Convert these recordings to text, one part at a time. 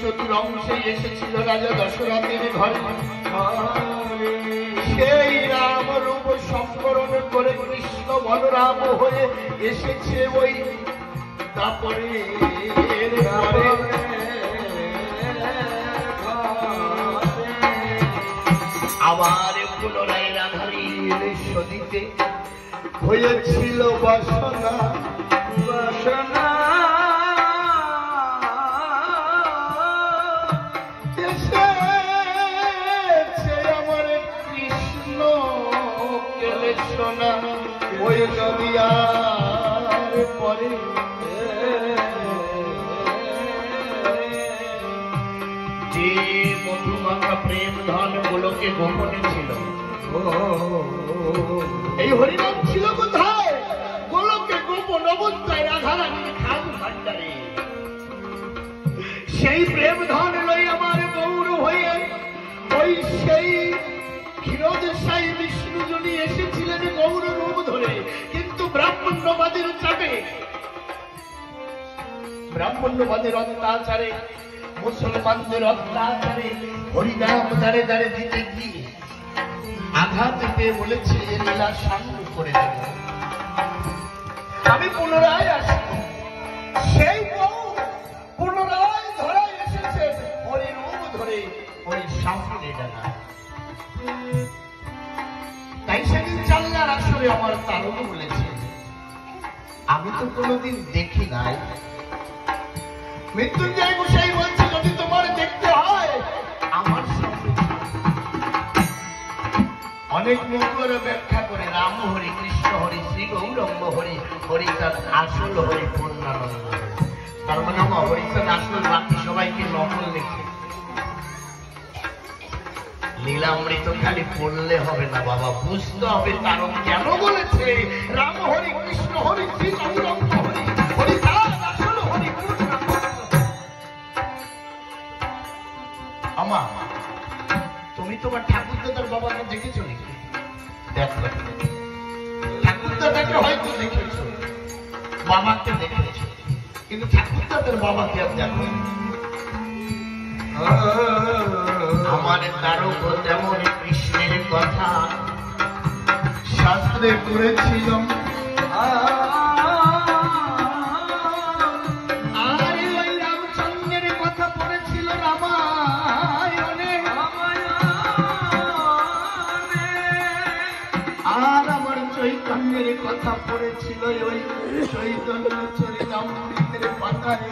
চতুর অংশে এসেছিল রাজা দশরথের ঘরে। সেই রাম রূপ সংবরণ করে কৃষ্ণ বলরাম হয়ে এসেছে ওই তারপরে আবার পুনরায় রাধারীর সদিতে হয়েছিল বাসনা। বাসনা এসেছে আমার কৃষ্ণ কেলে সোনা ওই নদিয়ার পরে। যে মধুমাখা প্রেম ধন গুলোকে গোপনে ছিল, এই হরিনাম ছিল কোথায়? গোলকে গোপন অবস্থায় রাধারানীর খান ভান্ডারে। সেই প্রেম ধন লই আমার গৌর হয়ে ওই সেই ক্ষীরদেশাই বিষ্ণু জনি এসেছিলেন গৌর রূপ ধরে। কিন্তু ব্রাহ্মণ্যবাদের চাপে, ব্রাহ্মণ্যবাদের অত্যাচারে, মুসলমানদের অত্যাচারে হরিনাম দাঁড়ে দাঁড়ে দিতে গিয়ে আঘাত পেয়ে বলেছে এ লীলা সাঙ্গ করে দেব। আমি পুনরায় আসি। সেই বউ পুনরায় ধরা এসেছে হরি রূপ ধরে ওই সামনে ডানা। তাই সেদিন চাল্লার আসরে আমার তারক বলেছে আমি তো কোনোদিন দেখি নাই। মৃত্যুঞ্জয় গোসাই বলছে যদি তোমার দেখতে হয় আমার সামনে। অনেক মুখের ব্যাখ্যা করে রাম হরি, কৃষ্ণ হরি, শ্রী গৌরঙ্গ হরি, হরি তার আসল হরি পূর্ণানন্দ। তার মানে হরি তার আসল, বাকি সবাইকে নকল লিখে। লীলামৃত খালি পড়লে হবে না বাবা, বুঝতে হবে তারক কেন বলেছে রাম হরি, কৃষ্ণ হরি, শ্রী গৌরঙ্গ হরি, হরি তার আসল হরি পূর্ণানন্দ। আমা তুমি তোমার ঠাকুর দাদার বাবাকে দেখেছো নাকি? দেখো, ঠাকুর দাদাকে হয়তো দেখেছো, বাবাকে দেখেছো, কিন্তু ঠাকুর দাদার বাবাকে আর দেখো। আমার তারক যেমন কৃষ্ণের কথা শাস্ত্রে করেছিলাম, আর ওই রামচন্দ্রের কথা পড়েছিল রামায়ণে। আর আমার চৈতন্যের কথা পড়েছিল ওই চৈতন্য চরিতামৃতের পাতায়।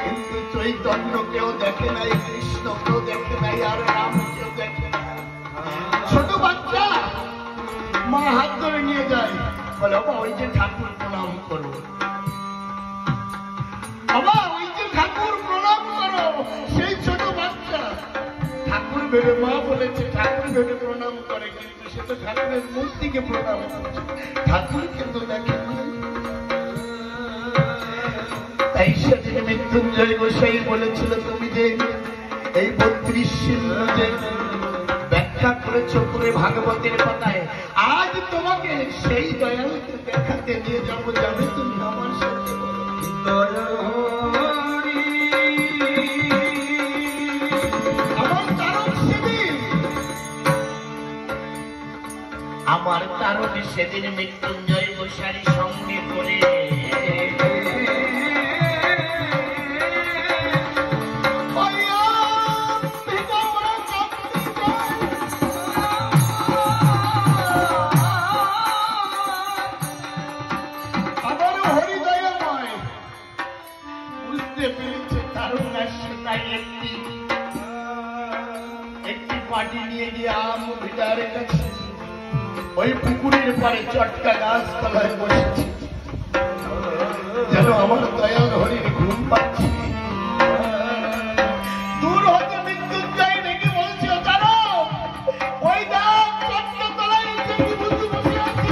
কিন্তু চৈতন্য কেউ দেখে নাই, কৃষ্ণ কেউ দেখে নাই, আর রাম কেউ দেখে নাই। ছোট বাচ্চা মা হাত ধরে নিয়ে যায়, বলে বাবা ওই যে ঠাকুর প্রণাম করো, বাবা ওই যে ঠাকুর প্রণাম করো। সেই ছোট বাচ্চা ঠাকুর ভেবে, মা বলেছে ঠাকুর ভেবে প্রণাম করে, কিন্তু সে তো ঠাকুরের মূর্তিকে প্রণাম করছে, ঠাকুর কিন্তু দেখে না। তাই সেদিন মৃত্যুঞ্জয় গোসাই বলেছিল তুমি যে এই 32 সিন্ধু যে ব্যাখ্যা করেছ পুরে ভাগবতের কথায়, আজ তোমাকে সেই দয়ালকে দেখাতে নিয়ে যাবো, যাবে তুমি আমার সাথে। আমার তারক সেদিন মৃত্যুঞ্জয় গোসাইর সঙ্গে করে একটি পাটি নিয়ে গিয়ে আম ভিটারের কাছে ওই পুকুরের পাড়ে চটকা গাছ তলায় বসেছে, যেন আমার দয়াল হরির ঘুম পাচ্ছে। দূর হতে মৃত্যুঞ্জয় ডেকে বলছে জানো ওই গাছ চটকা তলায় বসে আছে।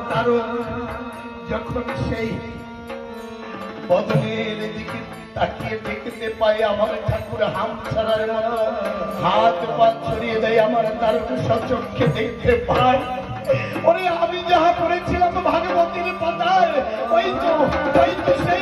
তারো যখন সেই বদনের দিকে তাকিয়ে দেখতে পাই আমার ঠাকুর হাম ছাড়ার মতো হাত পা ছড়িয়ে দেয়, আমার তারকে সচক্ষে দেখতে পাই। ওরে আমি যাহা করেছিলাম ভাগবতীর পাতায়, ওই তো সেই